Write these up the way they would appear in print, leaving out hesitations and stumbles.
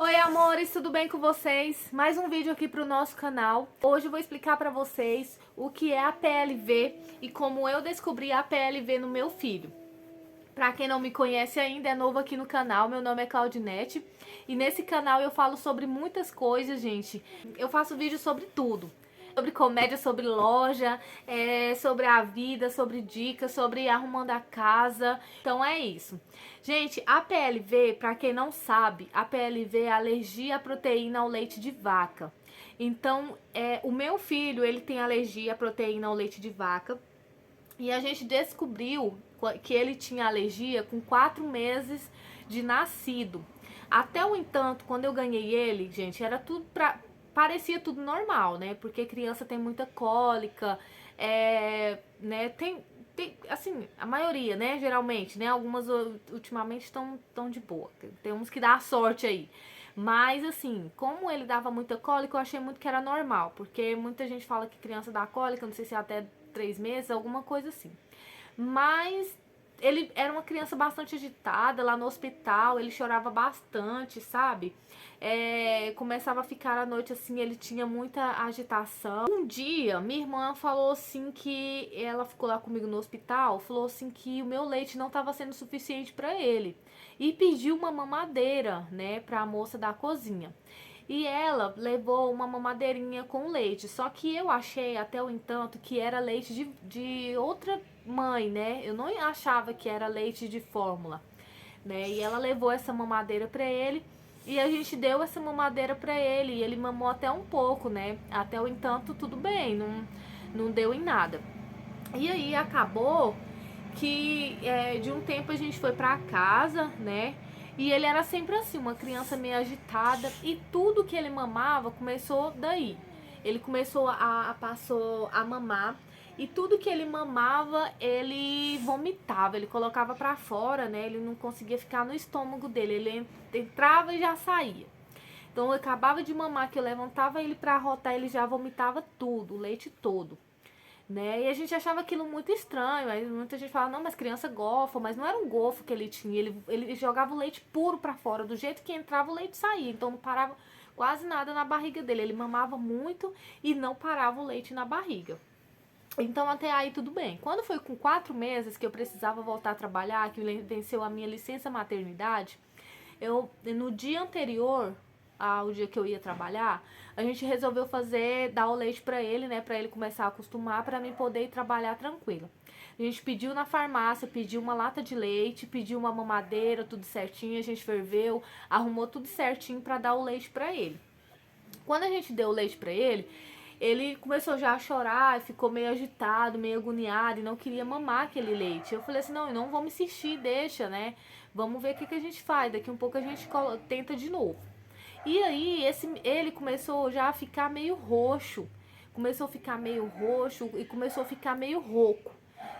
Oi amores, tudo bem com vocês? Mais um vídeo aqui pro nosso canal. Hoje eu vou explicar pra vocês o que é a PLV e como eu descobri a PLV no meu filho. Pra quem não me conhece ainda, é novo aqui no canal, meu nome é Claudinete e nesse canal eu falo sobre muitas coisas, gente. Eu faço vídeo sobre tudo. Sobre comédia, sobre loja, sobre a vida, sobre dicas, sobre arrumando a casa. Então é isso. Gente, a PLV, pra quem não sabe, a PLV é alergia à proteína ao leite de vaca. Então, o meu filho, ele tem alergia à proteína ao leite de vaca. E a gente descobriu que ele tinha alergia com 4 meses de nascido. Até o entanto, quando eu ganhei ele, gente, era tudo parecia tudo normal, né? Porque criança tem muita cólica, né? Tem, assim, a maioria, né? Geralmente, né? Algumas ultimamente estão de boa. Tem uns que dá sorte aí. Mas, assim, como ele dava muita cólica, eu achei muito que era normal. Porque muita gente fala que criança dá cólica, não sei se é até 3 meses, alguma coisa assim. Mas ele era uma criança bastante agitada lá no hospital, ele chorava bastante, sabe? Começava a ficar à noite assim, ele tinha muita agitação. Um dia, minha irmã falou assim que ela ficou lá comigo no hospital, falou assim que o meu leite não estava sendo suficiente para ele e pediu uma mamadeira, né, para a moça da cozinha. E ela levou uma mamadeirinha com leite. Só que eu achei, até o entanto, que era leite de outra mãe, né? Eu não achava que era leite de fórmula, né? E ela levou essa mamadeira pra ele. E a gente deu essa mamadeira pra ele. E ele mamou até um pouco, né? Até o entanto, tudo bem. Não deu em nada. E aí acabou que de um tempo a gente foi pra casa, né? E ele era sempre assim, uma criança meio agitada. E tudo que ele mamava começou daí. Ele começou passou a mamar. E tudo que ele mamava, ele vomitava. Ele colocava pra fora, né? Ele não conseguia ficar no estômago dele. Ele entrava e já saía. Então eu acabava de mamar, que eu levantava ele pra rotar, ele já vomitava tudo, o leite todo, né? E a gente achava aquilo muito estranho. Aí muita gente fala, não, mas criança gofa, mas não era um gofo que ele tinha. Ele jogava o leite puro pra fora, do jeito que entrava o leite saía. Então não parava quase nada na barriga dele. Ele mamava muito e não parava o leite na barriga. Então até aí tudo bem. Quando foi com 4 meses que eu precisava voltar a trabalhar, que venceu a minha licença maternidade, no dia anterior ao dia que eu ia trabalhar, a gente resolveu dar o leite pra ele, né, pra ele começar a acostumar, pra mim poder ir trabalhar tranquilo. A gente pediu na farmácia, pediu uma lata de leite, pediu uma mamadeira, tudo certinho, a gente ferveu, arrumou tudo certinho pra dar o leite pra ele. Quando a gente deu o leite pra ele começou já a chorar, ficou meio agitado, meio agoniado e não queria mamar aquele leite. Eu falei assim, não, eu não vou me insistir, deixa, né? Vamos ver o que a gente faz, daqui um pouco a gente tenta de novo. E aí ele começou já a ficar meio roxo, começou a ficar meio roxo e começou a ficar meio rouco.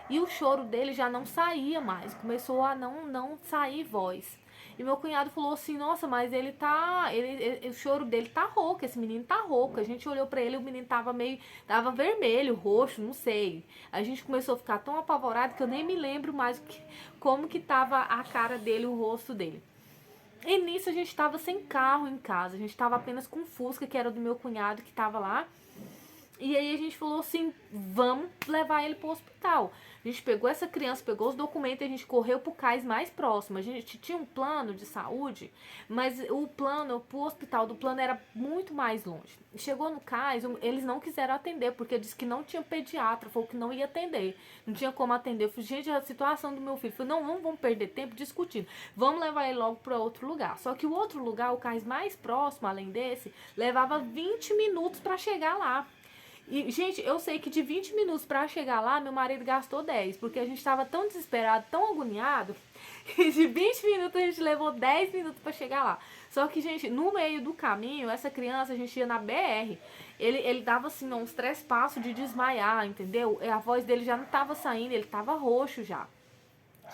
E o choro dele já não saía mais, começou a não sair voz. E meu cunhado falou assim, nossa, mas o choro dele tá rouco, esse menino tá rouco. A gente olhou pra ele, o menino tava vermelho, roxo, não sei. A gente começou a ficar tão apavorado que eu nem me lembro mais como que tava a cara dele, o rosto dele. E nisso a gente tava sem carro em casa, a gente tava apenas com o Fusca, que era do meu cunhado que tava lá. E aí a gente falou assim, vamos levar ele pro hospital. A gente pegou essa criança, pegou os documentos e a gente correu pro CAIS mais próximo. A gente tinha um plano de saúde, mas o plano pro hospital do plano era muito mais longe. Chegou no CAIS, eles não quiseram atender, porque disse que não tinha pediatra, falou que não ia atender. Não tinha como atender. Eu falei, gente, a situação do meu filho. Eu falei, não vamos perder tempo discutindo. Vamos levar ele logo para outro lugar. Só que o outro lugar, o CAIS mais próximo, além desse, levava 20 minutos para chegar lá. E, gente, eu sei que de 20 minutos pra chegar lá, meu marido gastou 10, porque a gente tava tão desesperado, tão agoniado, que de 20 minutos a gente levou 10 minutos pra chegar lá. Só que, gente, no meio do caminho, essa criança, a gente ia na BR, ele dava, assim, uns 3 passos de desmaiar, entendeu? A voz dele já não tava saindo, ele tava roxo já.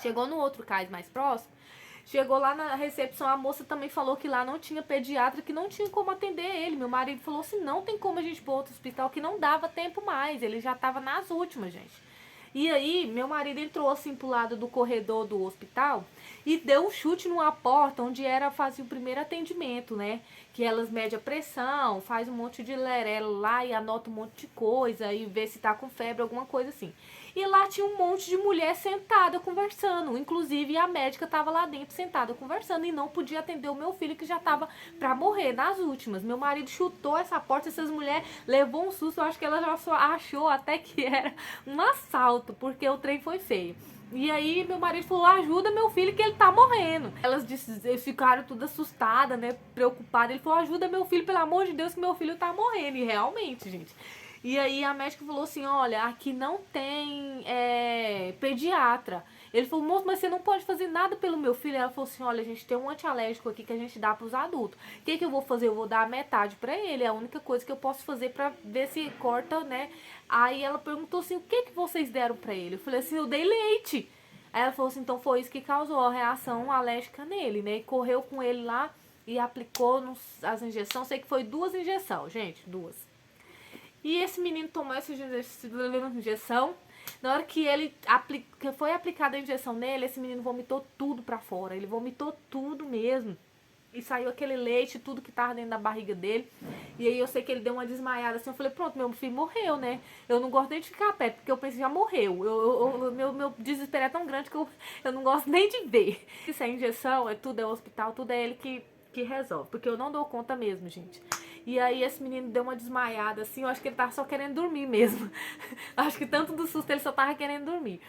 Chegou no outro cais mais próximo, chegou lá na recepção, a moça também falou que lá não tinha pediatra, que não tinha como atender ele. Meu marido falou assim, não tem como a gente ir para outro hospital, que não dava tempo mais, ele já tava nas últimas, gente. E aí, meu marido entrou assim pro lado do corredor do hospital e deu um chute numa porta onde fazia o primeiro atendimento, né? Que elas medem a pressão, faz um monte de lerelo lá e anota um monte de coisa e vê se tá com febre, alguma coisa assim. E lá tinha um monte de mulher sentada conversando, inclusive a médica tava lá dentro sentada conversando e não podia atender o meu filho que já tava pra morrer, nas últimas. Meu marido chutou essa porta, essas mulheres levou um susto, eu acho que ela já só achou até que era um assalto, porque o trem foi feio. E aí meu marido falou, ajuda meu filho que ele tá morrendo. Elas ficaram tudo assustadas, né, preocupadas. Ele falou, ajuda meu filho, pelo amor de Deus, que meu filho tá morrendo. E realmente, gente. E aí a médica falou assim, olha, aqui não tem pediatra. Ele falou, moço, mas você não pode fazer nada pelo meu filho. Ela falou assim, olha, a gente tem um antialérgico aqui que a gente dá pros adultos. O que eu vou fazer? Eu vou dar a metade pra ele. É a única coisa que eu posso fazer pra ver se corta, né? Aí ela perguntou assim, o que vocês deram pra ele? Eu falei assim, eu dei leite. Aí ela falou assim, então foi isso que causou a reação alérgica nele, né? E correu com ele lá e aplicou as injeções. Sei que foi 2 injeções, gente, 2. E esse menino tomou essa injeção. Na hora que que foi aplicada a injeção nele, esse menino vomitou tudo pra fora. Ele vomitou tudo mesmo. E saiu aquele leite, tudo que tava dentro da barriga dele. E aí eu sei que ele deu uma desmaiada assim. Eu falei, pronto, meu filho morreu, né? Eu não gosto nem de ficar perto, porque eu pensei, já morreu. Meu desespero é tão grande que eu não gosto nem de ver. Isso é injeção, é hospital, tudo é ele que resolve. Porque eu não dou conta mesmo, gente. E aí esse menino deu uma desmaiada assim. Eu acho que ele tava só querendo dormir mesmo. Acho que tanto do susto ele só tava querendo dormir.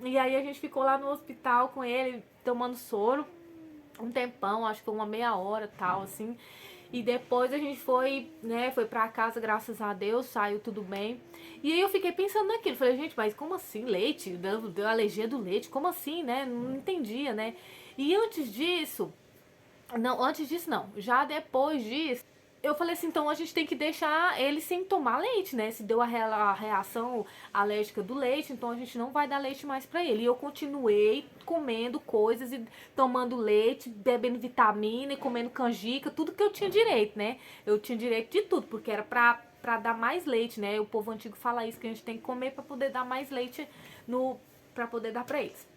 E aí a gente ficou lá no hospital com ele, tomando soro. Um tempão, acho que foi uma meia hora, tal, assim. E depois a gente foi, né, foi pra casa, graças a Deus, saiu tudo bem. E aí eu fiquei pensando naquilo, falei, gente, mas como assim, leite? Deu alergia do leite, como assim, né? Não entendia, né? E antes disso não, já depois disso, eu falei assim, então a gente tem que deixar ele sem tomar leite, né? Se deu a reação alérgica do leite, então a gente não vai dar leite mais pra ele. E eu continuei comendo coisas e tomando leite, bebendo vitamina e comendo canjica, tudo que eu tinha direito, né? Eu tinha direito de tudo, porque era pra dar mais leite, né? O povo antigo fala isso, que a gente tem que comer pra poder dar mais leite pra poder dar pra eles.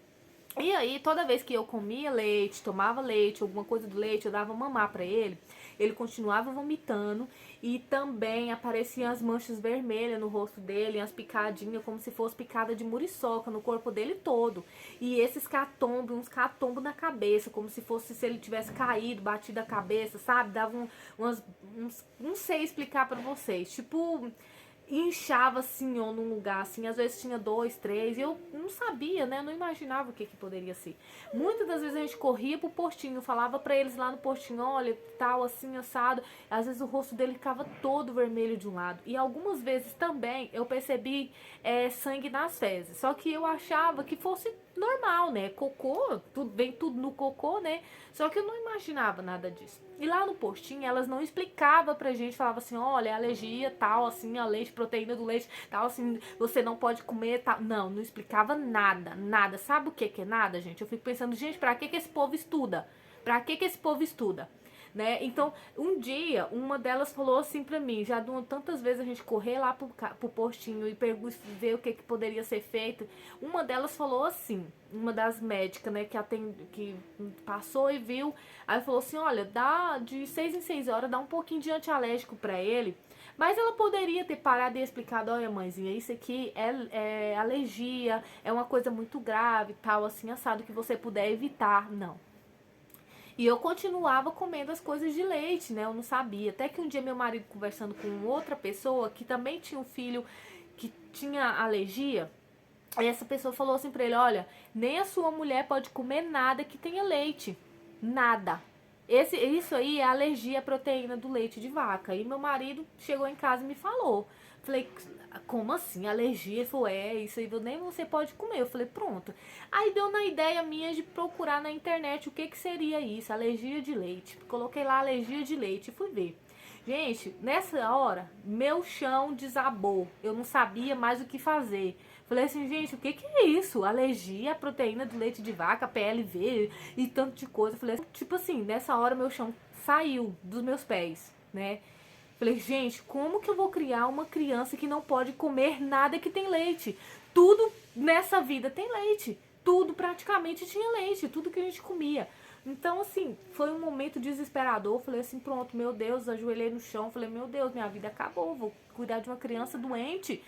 E aí, toda vez que eu comia leite, tomava leite, alguma coisa do leite, eu dava mamar pra ele, ele continuava vomitando e também apareciam as manchas vermelhas no rosto dele, as picadinhas, como se fosse picada de muriçoca no corpo dele todo. E esses catombos, uns catombos na cabeça, como se fosse se ele tivesse caído, batido a cabeça, sabe? Dava não sei explicar pra vocês, tipo, inchava assim, ou num lugar assim, às vezes tinha 2, 3, e eu não sabia, né, não imaginava o que poderia ser. Muitas das vezes a gente corria pro postinho, falava pra eles lá no postinho, olha, tal, assim, assado, às vezes o rosto dele ficava todo vermelho de um lado, e algumas vezes também eu percebi sangue nas fezes, só que eu achava que fosse normal, né, cocô, vem tudo no cocô, né, só que eu não imaginava nada disso. E lá no postinho, elas não explicavam pra gente, falava assim, olha, é alergia, tal, assim, a leite, proteína do leite, tal, assim, você não pode comer, tal. Não explicava nada, nada. Sabe o que é nada, gente? Eu fico pensando, gente, pra que esse povo estuda? Pra que esse povo estuda? Né? Então, um dia, uma delas falou assim pra mim, já tantas vezes a gente correr lá pro postinho e ver o que poderia ser feito, uma delas falou assim, uma das médicas, né, que passou e viu, aí falou assim, olha, dá de 6 em 6 horas, dá um pouquinho de antialérgico pra ele, mas ela poderia ter parado e explicado, olha mãezinha, isso aqui é alergia, é uma coisa muito grave, tal, assim, assado, que você puder evitar. Não. E eu continuava comendo as coisas de leite, né? Eu não sabia. Até que um dia meu marido conversando com outra pessoa que também tinha um filho que tinha alergia, aí essa pessoa falou assim pra ele, olha, nem a sua mulher pode comer nada que tenha leite. Nada. Isso aí é alergia à proteína do leite de vaca. E meu marido chegou em casa e me falou. Falei, como assim? Alergia? Ele falou, isso aí nem você pode comer. Eu falei, pronto. Aí deu na ideia minha de procurar na internet o que seria isso, alergia de leite. Coloquei lá alergia de leite e fui ver. Gente, nessa hora, meu chão desabou. Eu não sabia mais o que fazer. Falei assim, gente, o que é isso? Alergia à proteína do leite de vaca, PLV e tanto de coisa. Falei, tipo assim, nessa hora meu chão saiu dos meus pés, né? Falei, gente, como que eu vou criar uma criança que não pode comer nada que tem leite? Tudo nessa vida tem leite. tudo praticamente tinha leite, tudo que a gente comia. Então, assim, foi um momento desesperador. Falei assim, pronto, meu Deus, ajoelhei no chão. Falei, meu Deus, minha vida acabou. Vou cuidar de uma criança doente.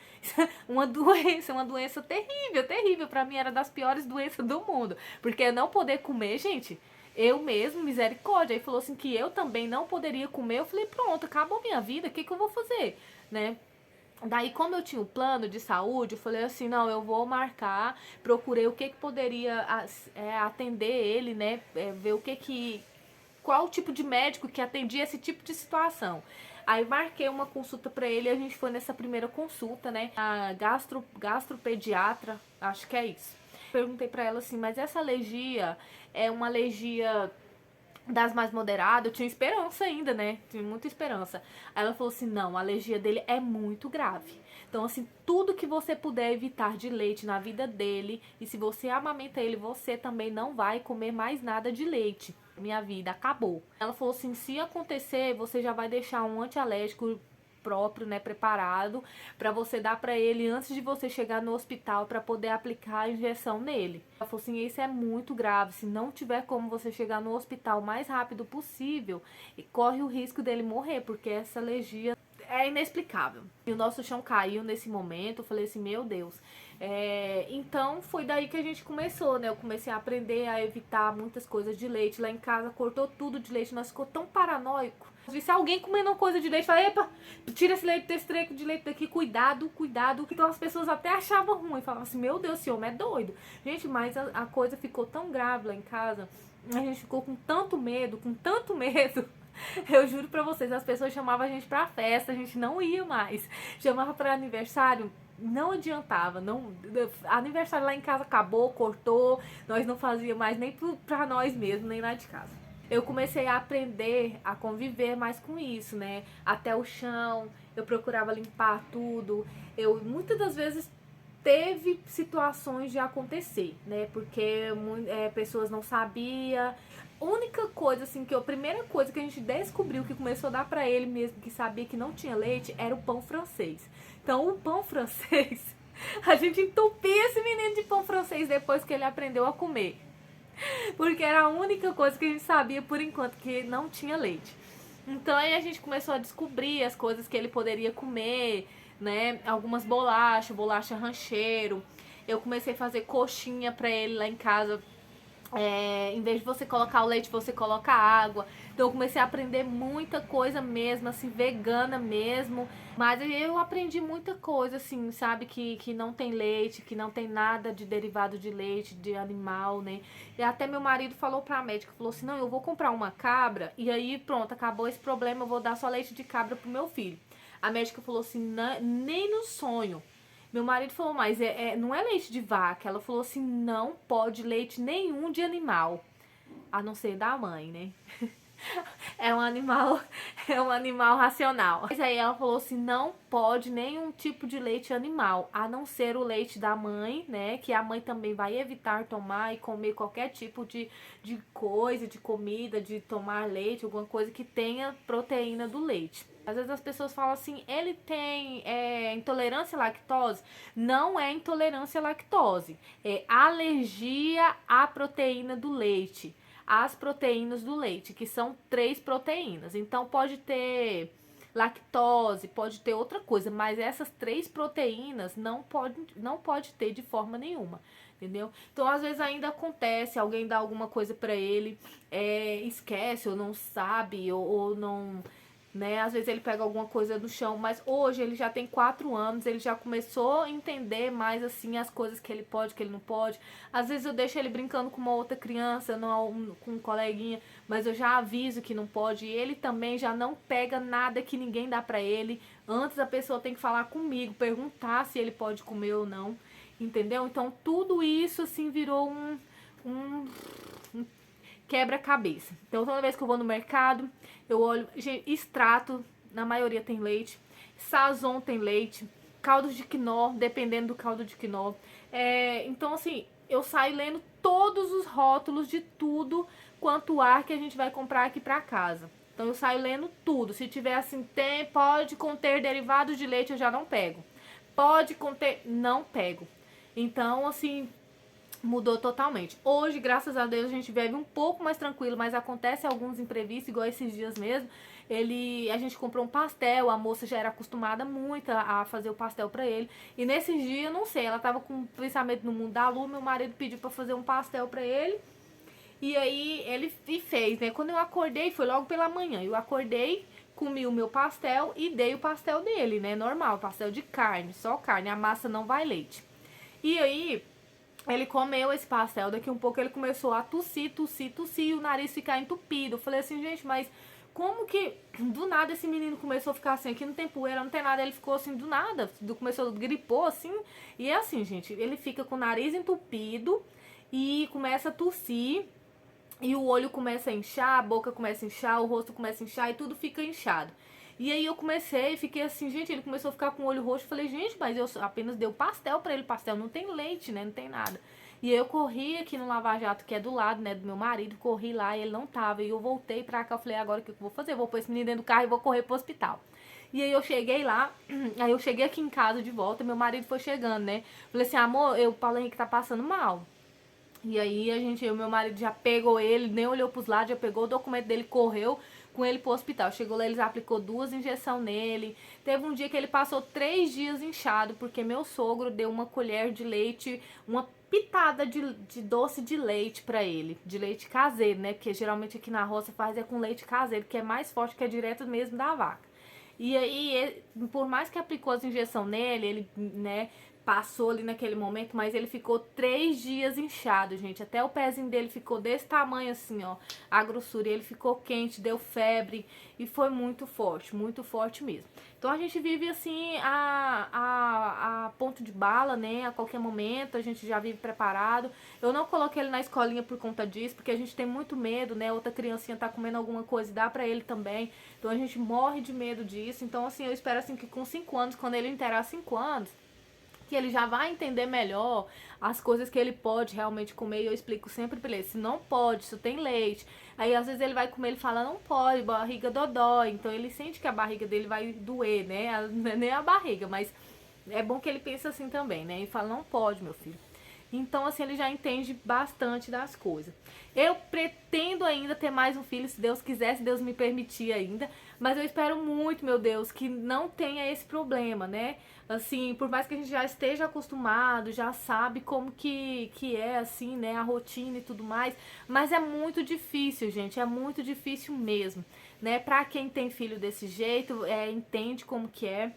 Uma doença terrível, terrível. Pra mim era das piores doenças do mundo. Porque não poder comer, gente, eu mesmo, misericórdia. Aí falou assim que eu também não poderia comer. Eu falei, pronto, acabou minha vida, o que eu vou fazer, né? Daí, como eu tinha o plano de saúde, eu falei assim, não, eu vou marcar, procurei o que poderia atender ele, né, ver qual o tipo de médico que atendia esse tipo de situação. Aí marquei uma consulta pra ele e a gente foi nessa primeira consulta, né, a gastropediatra, acho que é isso. Perguntei pra ela assim, mas essa alergia é uma alergia das mais moderadas? Eu tinha esperança ainda, né? Tinha muita esperança. Aí ela falou assim, não, a alergia dele é muito grave. Então, assim, tudo que você puder evitar de leite na vida dele, e se você amamenta ele, você também não vai comer mais nada de leite. Minha vida acabou. Ela falou assim, se acontecer, você já vai deixar um antialérgico próprio, né, preparado para você dar para ele antes de você chegar no hospital para poder aplicar a injeção nele. Ela falou assim, isso é muito grave, se não tiver como você chegar no hospital o mais rápido possível, corre o risco dele morrer, porque essa alergia é inexplicável. E o nosso chão caiu nesse momento, eu falei assim, meu Deus. Então foi daí que a gente começou, né? Eu comecei a aprender a evitar muitas coisas de leite. Lá em casa cortou tudo de leite, nós ficou tão paranoico. Se alguém comendo uma coisa de leite, fala, epa, tira esse leite desse treco de leite daqui, cuidado, cuidado. Então as pessoas até achavam ruim, falavam assim, meu Deus, esse homem é doido. Gente, mas a coisa ficou tão grave lá em casa, a gente ficou com tanto medo, com tanto medo. Eu juro pra vocês, as pessoas chamavam a gente pra festa, a gente não ia mais. Chamava pra aniversário, não adiantava. Não, aniversário lá em casa acabou, cortou, nós não fazíamos mais nem pra nós mesmos, nem lá de casa. Eu comecei a aprender a conviver mais com isso, né? Até o chão, eu procurava limpar tudo. Eu muitas das vezes teve situações de acontecer, né? Porque pessoas não sabiam. Única coisa, assim, a primeira coisa que a gente descobriu que começou a dar pra ele mesmo, que sabia que não tinha leite, era o pão francês. Então, o pão francês, a gente entupia esse menino de pão francês depois que ele aprendeu a comer. Porque era a única coisa que a gente sabia por enquanto que não tinha leite. Então aí a gente começou a descobrir as coisas que ele poderia comer, né? Algumas bolachas, bolacha rancheiro. Eu comecei a fazer coxinha pra ele lá em casa. Em vez de você colocar o leite, você coloca água. Então eu comecei a aprender muita coisa mesmo, assim, vegana mesmo. Mas eu aprendi muita coisa, assim, sabe, que não tem leite, que não tem nada de derivado de leite, de animal, né? E até meu marido falou pra médica, falou assim, não, eu vou comprar uma cabra e aí pronto, acabou esse problema, eu vou dar só leite de cabra pro meu filho. A médica falou assim, nem no sonho. Meu marido falou, mas não é leite de vaca. Ela falou assim, não pode leite nenhum de animal, a não ser da mãe, né? É um animal, é um animal racional. Mas aí ela falou assim, não pode nenhum tipo de leite animal, a não ser o leite da mãe, né? Que a mãe também vai evitar tomar e comer qualquer tipo de coisa, de comida, de tomar leite, alguma coisa que tenha proteína do leite. Às vezes as pessoas falam assim, ele tem intolerância à lactose. Não é intolerância à lactose, é alergia à proteína do leite. As proteínas do leite, que são 3 proteínas. Então pode ter lactose, pode ter outra coisa, mas essas 3 proteínas não pode ter de forma nenhuma, entendeu? Então às vezes ainda acontece, alguém dá alguma coisa pra ele, esquece ou não sabe, ou não, né? Às vezes ele pega alguma coisa do chão, mas hoje ele já tem 4 anos, ele já começou a entender mais assim as coisas que ele pode, que ele não pode. Às vezes eu deixo ele brincando com uma outra criança, não, com um coleguinha, mas eu já aviso que não pode. E ele também já não pega nada que ninguém dá pra ele. Antes a pessoa tem que falar comigo, perguntar se ele pode comer ou não, entendeu? Então tudo isso assim virou um quebra-cabeça. Então toda vez que eu vou no mercado, eu olho, gente, extrato, na maioria tem leite, sazon tem leite, caldo de quinó, dependendo do caldo de quinó. Então assim, eu saio lendo todos os rótulos de tudo quanto ar que a gente vai comprar aqui pra casa. Então eu saio lendo tudo. Se tiver assim, pode conter derivados de leite, eu já não pego. Pode conter, não pego. Então assim, Mudou totalmente. Hoje, graças a Deus, a gente vive um pouco mais tranquilo, mas acontece alguns imprevistos, igual esses dias mesmo. A gente comprou um pastel, a moça já era acostumada muito a fazer o pastel pra ele. E nesses dias, eu não sei, ela tava com um pensamento no mundo da lua, meu marido pediu pra fazer um pastel pra ele. E aí ele fez, né? Quando eu acordei, foi logo pela manhã. Eu acordei, comi o meu pastel e dei o pastel dele, né? Normal, pastel de carne, só carne, a massa não vai leite. E aí ele comeu esse pastel, daqui um pouco ele começou a tossir, tossir, tossir, e o nariz ficar entupido. Eu falei assim, gente, mas como que do nada esse menino começou a ficar assim? Aqui não tem poeira, não tem nada, ele ficou assim do nada, começou, gripou assim. E é assim, gente, ele fica com o nariz entupido e começa a tossir. E o olho começa a inchar, a boca começa a inchar, o rosto começa a inchar e tudo fica inchado. E aí eu comecei, fiquei assim, gente, ele começou a ficar com o olho roxo. Falei, gente, mas eu apenas dei o pastel pra ele. Pastel não tem leite, né? Não tem nada. E aí eu corri aqui no Lava Jato, que é do lado, né, do meu marido. Corri lá e ele não tava. E eu voltei pra cá, eu falei, agora o que eu vou fazer? Eu vou pôr esse menino dentro do carro e vou correr pro hospital. E aí eu cheguei lá, aí eu cheguei aqui em casa de volta, meu marido foi chegando, né? Falei assim, amor, o Paulo Henrique tá passando mal. E aí o meu marido já pegou ele, nem olhou pros lados, já pegou o documento dele, correu com ele pro hospital. Chegou lá, eles aplicou 2 injeções nele. Teve um dia que ele passou 3 dias inchado, porque meu sogro deu uma colher de leite, uma pitada de doce de leite pra ele. De leite caseiro, né? Porque geralmente aqui na roça faz com leite caseiro, que é mais forte, que é direto mesmo da vaca. E aí, por mais que aplicou as injeções nele, ele, né, passou ali naquele momento, mas ele ficou 3 dias inchado, gente. Até o pezinho dele ficou desse tamanho assim, ó, a grossura. E ele ficou quente, deu febre e foi muito forte mesmo. Então a gente vive assim a ponto de bala, né? A qualquer momento a gente já vive preparado. Eu não coloquei ele na escolinha por conta disso, porque a gente tem muito medo, né? Outra criancinha tá comendo alguma coisa e dá pra ele também. Então a gente morre de medo disso. Então assim, eu espero assim que com 5 anos, quando ele inteirar 5 anos, que ele já vai entender melhor as coisas que ele pode realmente comer. E eu explico sempre pra ele, se não pode, isso tem leite. Aí às vezes ele vai comer, ele fala, não pode, barriga dodói. Então ele sente que a barriga dele vai doer, né? Nem a barriga, mas é bom que ele pense assim também, né? E fala, não pode, meu filho. Então, assim, ele já entende bastante das coisas. Eu pretendo ainda ter mais um filho, se Deus quiser, se Deus me permitir ainda. Mas eu espero muito, meu Deus, que não tenha esse problema, né? Assim, por mais que a gente já esteja acostumado, já sabe como que é, assim, né? A rotina e tudo mais. Mas é muito difícil, gente. É muito difícil mesmo, né? Pra quem tem filho desse jeito, entende como que é.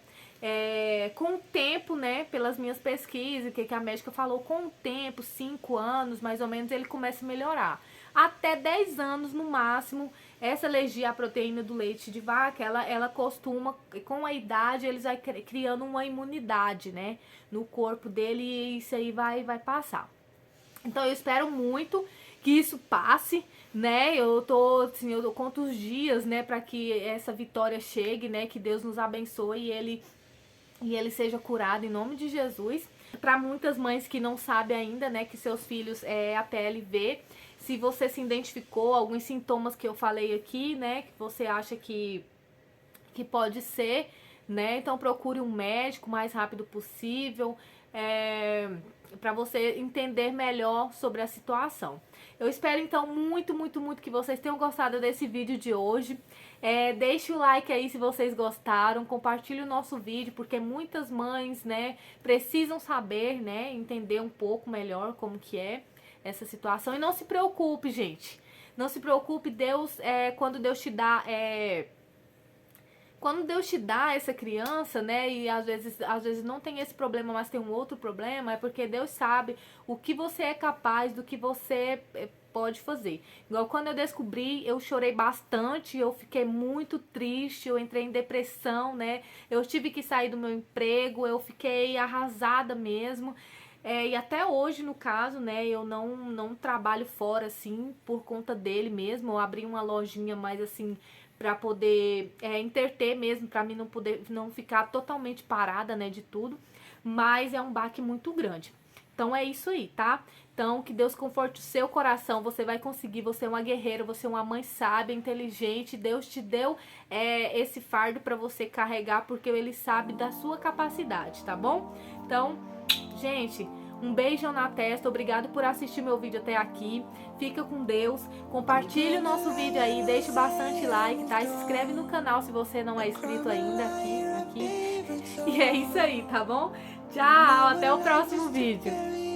Com o tempo, né, pelas minhas pesquisas, o que a médica falou, com o tempo, 5 anos, mais ou menos, ele começa a melhorar. Até 10 anos, no máximo, essa alergia à proteína do leite de vaca, ela costuma, com a idade, eles vai criando uma imunidade, né, no corpo dele e isso aí vai passar. Então eu espero muito que isso passe, né? Eu conto os dias, né, para que essa vitória chegue, né? Que Deus nos abençoe e ele seja curado em nome de Jesus. Para muitas mães que não sabem ainda, né, que seus filhos é a PLV, se você se identificou alguns sintomas que eu falei aqui, né, que você acha que pode ser, né, então procure um médico o mais rápido possível, para você entender melhor sobre a situação. Eu espero então muito que vocês tenham gostado desse vídeo de hoje. Deixe o like aí se vocês gostaram, compartilhe o nosso vídeo, porque muitas mães, né, precisam saber, né, entender um pouco melhor como que é essa situação. E não se preocupe, gente, não se preocupe, Deus, quando Deus te dá... Quando Deus te dá essa criança, né, e às vezes não tem esse problema, mas tem um outro problema, é porque Deus sabe o que você é capaz, do que você pode fazer. Igual quando eu descobri, eu chorei bastante, eu fiquei muito triste, eu entrei em depressão, né, eu tive que sair do meu emprego, eu fiquei arrasada mesmo. E até hoje, no caso, né, eu não trabalho fora, assim, por conta dele mesmo. Eu abri uma lojinha mais, assim, pra poder interter mesmo, pra mim não ficar totalmente parada, né, de tudo. Mas é um baque muito grande. Então é isso aí, tá? Então que Deus conforte o seu coração, você vai conseguir, você é uma guerreira, você é uma mãe sábia, inteligente. Deus te deu esse fardo pra você carregar, porque Ele sabe da sua capacidade, tá bom? Então, gente, Um beijão na testa, obrigado por assistir meu vídeo até aqui. Fica com Deus, compartilhe o nosso vídeo aí, deixe bastante like, tá? E se inscreve no canal se você não é inscrito ainda aqui. E é isso aí, tá bom? Tchau, até o próximo vídeo.